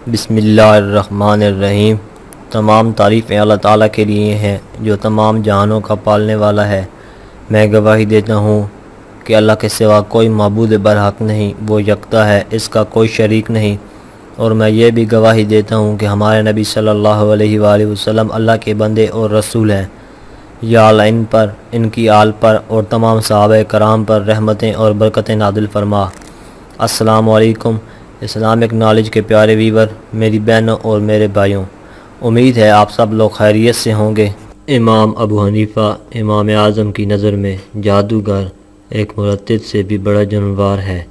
بسم اللہ الرحمن الرحیم۔ تمام تعریفیں اللہ تعالیٰ کے لیے ہیں جو تمام جہانوں کا پالنے والا ہے۔ میں گواہی دیتا ہوں کہ اللہ کے سوا کوئی معبود برحق نہیں، وہ یکتا ہے، اس کا کوئی شریک نہیں۔ اور میں یہ بھی گواہی دیتا ہوں کہ ہمارے نبی صلی اللہ علیہ وآلہ وسلم اللہ کے بندے اور رسول ہیں۔ یا اللہ ان پر، ان کی آل پر اور تمام صحابہ کرام پر رحمتیں اور برکتیں نازل فرما۔ السلام علیکم اسلامک نالج کے پیارے ویور، میری بہنوں اور میرے بھائیوں، امید ہے آپ سب لوگ خیریت سے ہوں گے۔ امام ابو حنیفہ امام اعظم کی نظر میں جادوگر ایک مرتد سے بھی بڑا جرموار ہے۔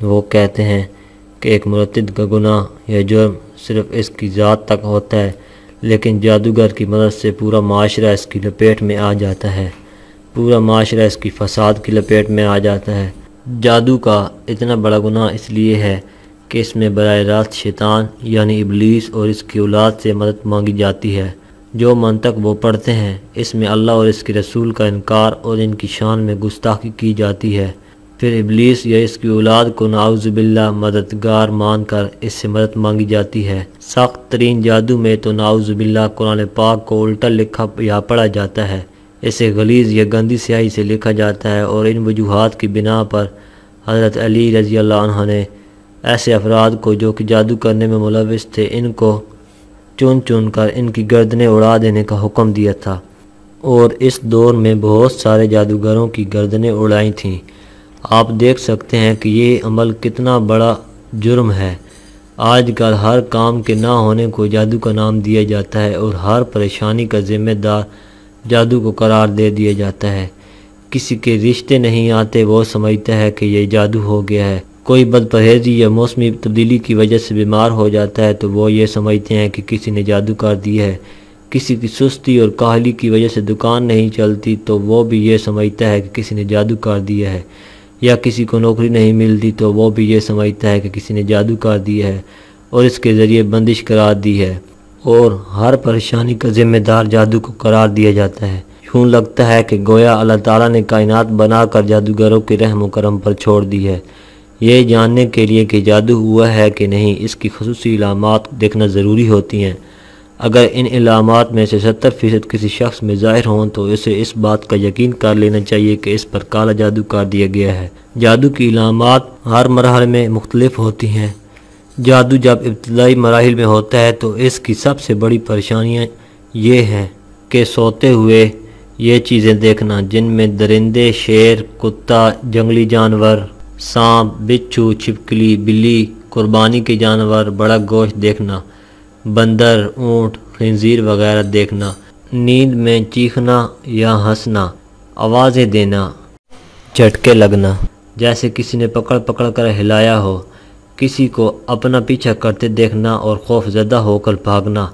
وہ کہتے ہیں کہ ایک مرتد کا گناہ یا جرم صرف اس کی ذات تک ہوتا ہے، لیکن جادوگر کی مدد سے پورا معاشرہ اس کی لپیٹ میں آ جاتا ہے، پورا معاشرہ اس کی فساد کی لپیٹ میں آ جاتا ہے۔ جادو کا اتنا بڑا گناہ اس لیے ہے کہ اس میں براہ راست شیطان یعنی ابلیس اور اس کی اولاد سے مدد مانگی جاتی ہے۔ جو منطق وہ پڑھتے ہیں اس میں اللہ اور اس کے رسول کا انکار اور ان کی شان میں گستاخی کی جاتی ہے۔ پھر ابلیس یا اس کی اولاد کو نعوذ باللہ مددگار مان کر اس سے مدد مانگی جاتی ہے۔ سخت ترین جادو میں تو نعوذ باللہ قرآن پاک کو الٹا لکھا یا پڑھا جاتا ہے، اسے غلیظ یا گندی سیاہی سے لکھا جاتا ہے، اور ان وجوہات کی بنا پر حضرت علی رضی اللہ عنہ نے ایسے افراد کو جو کہ جادو کرنے میں ملوث تھے، ان کو چن چن کر ان کی گردنیں اڑا دینے کا حکم دیا تھا، اور اس دور میں بہت سارے جادوگروں کی گردنیں اڑائی تھیں۔ آپ دیکھ سکتے ہیں کہ یہ عمل کتنا بڑا جرم ہے۔ آج کل ہر کام کے نہ ہونے کو جادو کا نام دیا جاتا ہے، اور ہر پریشانی کا ذمہ دار جادو کو قرار دے دیا جاتا ہے۔ کسی کے رشتے نہیں آتے، وہ سمجھتا ہے کہ یہ جادو ہو گیا ہے۔ کوئی بد پرہیزی یا موسمی تبدیلی کی وجہ سے بیمار ہو جاتا ہے تو وہ یہ سمجھتے ہیں کہ کسی نے جادو کر دیا ہے۔ کسی کی سستی اور کاہلی کی وجہ سے دکان نہیں چلتی تو وہ بھی یہ سمجھتا ہے کہ کسی نے جادو کر دیا ہے، یا کسی کو نوکری نہیں ملتی تو وہ بھی یہ سمجھتا ہے کہ کسی نے جادو کر دیا ہے اور اس کے ذریعے بندش قرار دی ہے، اور ہر پریشانی کا ذمہ دار جادو کو قرار دیا جاتا ہے۔ یوں لگتا ہے کہ گویا اللہ تعالیٰ نے کائنات بنا کر جادوگروں کے رحم و کرم پر چھوڑ دی ہے۔ یہ جاننے کے لیے کہ جادو ہوا ہے کہ نہیں، اس کی خصوصی علامات دیکھنا ضروری ہوتی ہیں۔ اگر ان علامات میں سے 70% کسی شخص میں ظاہر ہوں تو اسے اس بات کا یقین کر لینا چاہیے کہ اس پر کالا جادو کر دیا گیا ہے۔ جادو کی علامات ہر مرحلے میں مختلف ہوتی ہیں۔ جادو جب ابتدائی مراحل میں ہوتا ہے تو اس کی سب سے بڑی پریشانیاں یہ ہیں کہ سوتے ہوئے یہ چیزیں دیکھنا، جن میں درندے، شیر، کتا، جنگلی جانور، سانپ، بچھو، چھپکلی، بلی، قربانی کے جانور، بڑا گوشت دیکھنا، بندر، اونٹ، خنزیر وغیرہ دیکھنا، نیند میں چیخنا یا ہنسنا، آوازیں دینا، جھٹکے لگنا جیسے کسی نے پکڑ پکڑ کر ہلایا ہو، کسی کو اپنا پیچھا کرتے دیکھنا اور خوف زدہ ہو کر بھاگنا،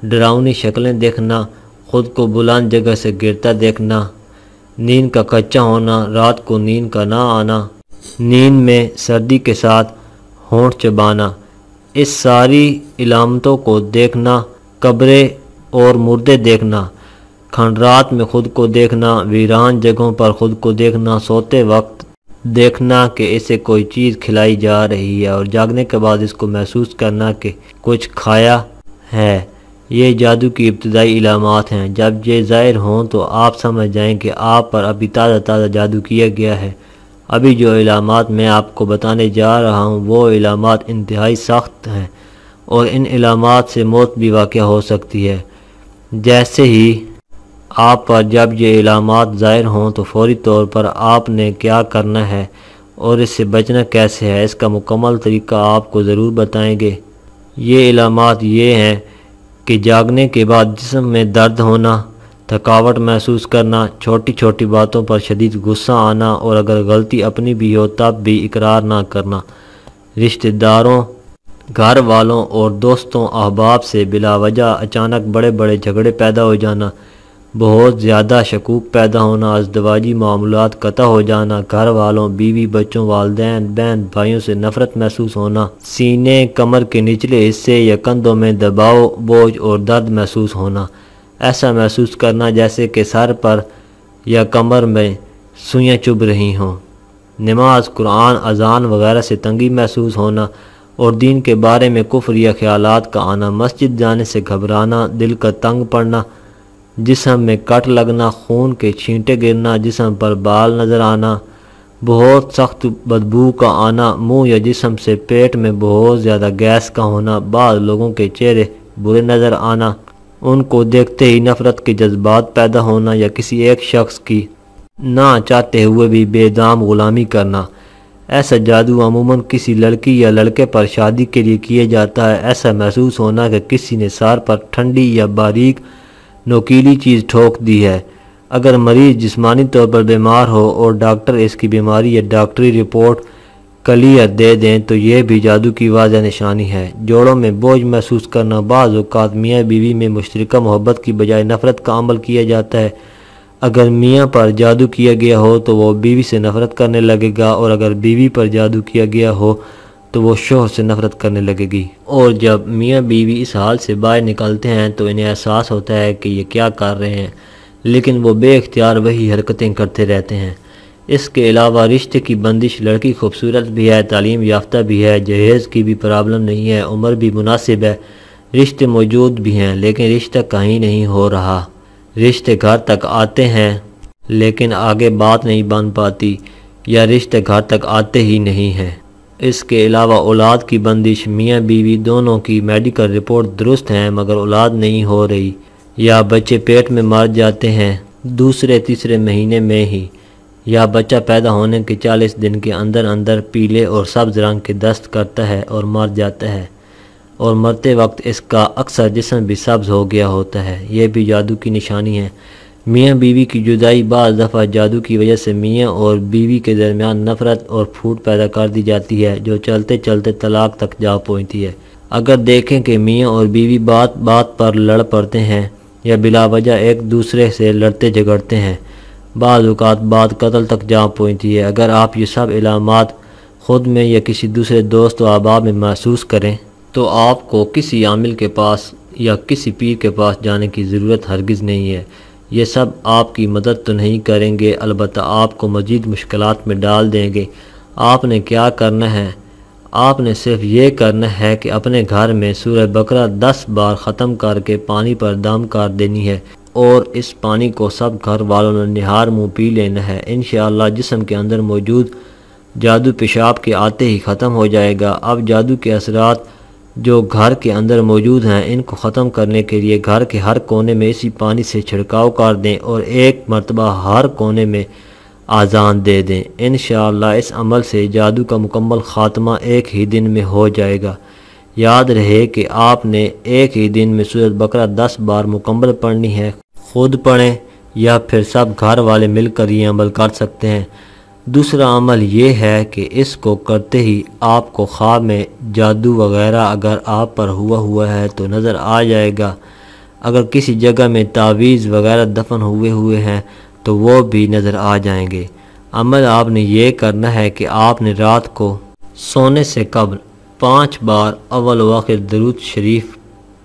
ڈراؤنی شکلیں دیکھنا، خود کو بلند جگہ سے گرتا دیکھنا، نیند کا کچا ہونا، رات کو نیند کا نہ آنا، نیند میں سردی کے ساتھ ہونٹ چبانا، اس ساری علامتوں کو دیکھنا، قبریں اور مردے دیکھنا، کھنڈرات میں خود کو دیکھنا، ویران جگہوں پر خود کو دیکھنا، سوتے وقت دیکھنا کہ اسے کوئی چیز کھلائی جا رہی ہے اور جاگنے کے بعد اس کو محسوس کرنا کہ کچھ کھایا ہے، یہ جادو کی ابتدائی علامات ہیں۔ جب یہ ظاہر ہوں تو آپ سمجھ جائیں کہ آپ پر ابھی تازہ تازہ جادو کیا گیا ہے۔ ابھی جو علامات میں آپ کو بتانے جا رہا ہوں وہ علامات انتہائی سخت ہیں، اور ان علامات سے موت بھی واقع ہو سکتی ہے۔ جیسے ہی آپ پر جب یہ علامات ظاہر ہوں تو فوری طور پر آپ نے کیا کرنا ہے اور اس سے بچنا کیسے ہے، اس کا مکمل طریقہ آپ کو ضرور بتائیں گے۔ یہ علامات یہ ہیں کہ جاگنے کے بعد جسم میں درد ہونا، تھکاوٹ محسوس کرنا، چھوٹی چھوٹی باتوں پر شدید غصہ آنا، اور اگر غلطی اپنی بھی ہو تب بھی اقرار نہ کرنا، رشتہ داروں، گھر والوں اور دوستوں احباب سے بلا وجہ اچانک بڑے بڑے جھگڑے پیدا ہو جانا، بہت زیادہ شکوک پیدا ہونا، ازدواجی معاملات قطع ہو جانا، گھر والوں، بیوی، بچوں، والدین، بہن بھائیوں سے نفرت محسوس ہونا، سینے، کمر کے نچلے حصے یا کندھوں میں دباؤ، بوجھ اور درد محسوس ہونا، ایسا محسوس کرنا جیسے کہ سر پر یا کمر میں سوئیاں چبھ رہی ہوں، نماز، قرآن، اذان وغیرہ سے تنگی محسوس ہونا، اور دین کے بارے میں کفر یا خیالات کا آنا، مسجد جانے سے گھبرانا، دل کا تنگ پڑنا، جسم میں کٹ لگنا، خون کے چھینٹے گرنا، جسم پر بال نظر آنا، بہت سخت بدبو کا آنا، منہ یا جسم سے پیٹ میں بہت زیادہ گیس کا ہونا، بعض لوگوں کے چہرے برے نظر آنا، ان کو دیکھتے ہی نفرت کے جذبات پیدا ہونا، یا کسی ایک شخص کی نہ چاہتے ہوئے بھی بے دام غلامی کرنا۔ ایسا جادو عموماً کسی لڑکی یا لڑکے پر شادی کے لیے کیا جاتا ہے۔ ایسا محسوس ہونا کہ کسی نے سر پر ٹھنڈی یا باریک نوکیلی چیز ٹھوک دی ہے۔ اگر مریض جسمانی طور پر بیمار ہو اور ڈاکٹر اس کی بیماری یا ڈاکٹری رپورٹ کلیئر دے دیں تو یہ بھی جادو کی واضح نشانی ہے۔ جوڑوں میں بوجھ محسوس کرنا، بعض اوقات میاں بیوی میں مشترکہ محبت کی بجائے نفرت کا عمل کیا جاتا ہے۔ اگر میاں پر جادو کیا گیا ہو تو وہ بیوی سے نفرت کرنے لگے گا، اور اگر بیوی پر جادو کیا گیا ہو تو وہ شوہر سے نفرت کرنے لگے گی۔ اور جب میاں بیوی اس حال سے باہر نکلتے ہیں تو انہیں احساس ہوتا ہے کہ یہ کیا کر رہے ہیں، لیکن وہ بے اختیار وہی حرکتیں کرتے رہتے ہیں۔ اس کے علاوہ رشتے کی بندش، لڑکی خوبصورت بھی ہے، تعلیم یافتہ بھی ہے، جہیز کی بھی پرابلم نہیں ہے، عمر بھی مناسب ہے، رشتے موجود بھی ہیں لیکن رشتہ کہیں نہیں ہو رہا، رشتے گھر تک آتے ہیں لیکن آگے بات نہیں بن پاتی، یا رشتے گھر تک آتے ہی نہیں ہیں۔ اس کے علاوہ اولاد کی بندش، میاں بیوی دونوں کی میڈیکل رپورٹ درست ہیں مگر اولاد نہیں ہو رہی، یا بچے پیٹ میں مر جاتے ہیں دوسرے تیسرے مہینے میں ہی، یا بچہ پیدا ہونے کے 40 دن کے اندر اندر پیلے اور سبز رنگ کے دست کرتا ہے اور مر جاتا ہے، اور مرتے وقت اس کا اکثر جسم بھی سبز ہو گیا ہوتا ہے، یہ بھی جادو کی نشانی ہے۔ میاں بیوی کی جدائی، بعض دفعہ جادو کی وجہ سے میاں اور بیوی کے درمیان نفرت اور پھوٹ پیدا کر دی جاتی ہے جو چلتے چلتے طلاق تک جا پہنچتی ہے۔ اگر دیکھیں کہ میاں اور بیوی بات بات پر لڑ پڑتے ہیں یا بلا وجہ ایک دوسرے سے لڑتے جھگڑتے ہیں، بعض اوقات بات قتل تک جا پہنچتی ہے۔ اگر آپ یہ سب علامات خود میں یا کسی دوسرے دوست و احباب میں محسوس کریں تو آپ کو کسی عامل کے پاس یا کسی پیر کے پاس جانے کی ضرورت ہرگز نہیں ہے۔ یہ سب آپ کی مدد تو نہیں کریں گے، البتہ آپ کو مزید مشکلات میں ڈال دیں گے۔ آپ نے کیا کرنا ہے؟ آپ نے صرف یہ کرنا ہے کہ اپنے گھر میں سورہ بقرہ 10 بار ختم کر کے پانی پر دم کر دینی ہے، اور اس پانی کو سب گھر والوں نے نہار منہ پی لینا ہے۔ انشاءاللہ جسم کے اندر موجود جادو پیشاب کے آتے ہی ختم ہو جائے گا۔ اب جادو کے اثرات جو گھر کے اندر موجود ہیں ان کو ختم کرنے کے لیے گھر کے ہر کونے میں اسی پانی سے چھڑکاؤ کر دیں اور ایک مرتبہ ہر کونے میں آذان دے دیں۔ انشاءاللہ اس عمل سے جادو کا مکمل خاتمہ ایک ہی دن میں ہو جائے گا۔ یاد رہے کہ آپ نے ایک ہی دن میں سورۃ بقرہ 10 بار مکمل پڑھنی ہے۔ خود پڑھیں یا پھر سب گھر والے مل کر یہ عمل کر سکتے ہیں۔ دوسرا عمل یہ ہے کہ اس کو کرتے ہی آپ کو خواب میں جادو وغیرہ اگر آپ پر ہوا ہے تو نظر آ جائے گا۔ اگر کسی جگہ میں تعویذ وغیرہ دفن ہوئے ہیں تو وہ بھی نظر آ جائیں گے۔ عمل آپ نے یہ کرنا ہے کہ آپ نے رات کو سونے سے قبل 5 بار اول و آخر درود شریف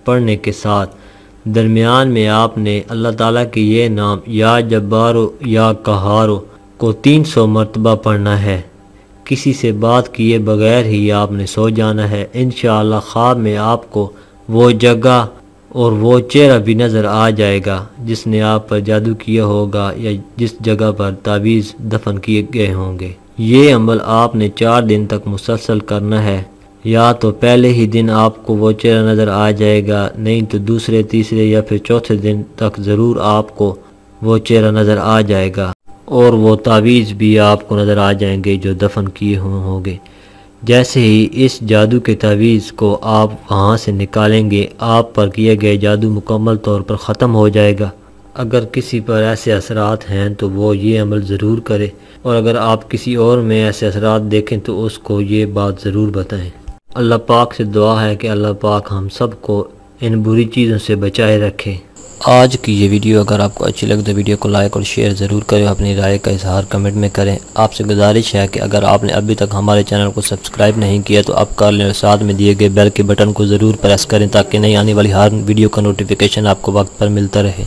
پڑھنے کے ساتھ درمیان میں آپ نے اللہ تعالیٰ کے یہ نام یا جبارو یا قہارو کو 300 مرتبہ پڑھنا ہے۔ کسی سے بات کیے بغیر ہی آپ نے سو جانا ہے۔ انشاءاللہ خواب میں آپ کو وہ جگہ اور وہ چہرہ بھی نظر آ جائے گا جس نے آپ پر جادو کیا ہوگا یا جس جگہ پر تعویذ دفن کیے گئے ہوں گے۔ یہ عمل آپ نے 4 دن تک مسلسل کرنا ہے۔ یا تو پہلے ہی دن آپ کو وہ چہرہ نظر آ جائے گا، نہیں تو دوسرے تیسرے یا پھر چوتھے دن تک ضرور آپ کو وہ چہرہ نظر آ جائے گا، اور وہ تعویذ بھی آپ کو نظر آ جائیں گے جو دفن کیے ہوں گے۔ جیسے ہی اس جادو کے تعویذ کو آپ وہاں سے نکالیں گے آپ پر کیے گئے جادو مکمل طور پر ختم ہو جائے گا۔ اگر کسی پر ایسے اثرات ہیں تو وہ یہ عمل ضرور کرے، اور اگر آپ کسی اور میں ایسے اثرات دیکھیں تو اس کو یہ بات ضرور بتائیں۔ اللہ پاک سے دعا ہے کہ اللہ پاک ہم سب کو ان بری چیزوں سے بچائے رکھے۔ آج کی یہ ویڈیو اگر آپ کو اچھی لگے تو ویڈیو کو لائک اور شیئر ضرور کریں، اپنی رائے کا اظہار کمنٹ میں کریں۔ آپ سے گزارش ہے کہ اگر آپ نے ابھی تک ہمارے چینل کو سبسکرائب نہیں کیا تو اب کر لیں، اور ساتھ میں دیے گئے بیل کے بٹن کو ضرور پریس کریں تاکہ نئی آنے والی ہر ویڈیو کا نوٹیفیکیشن آپ کو وقت پر ملتا رہے۔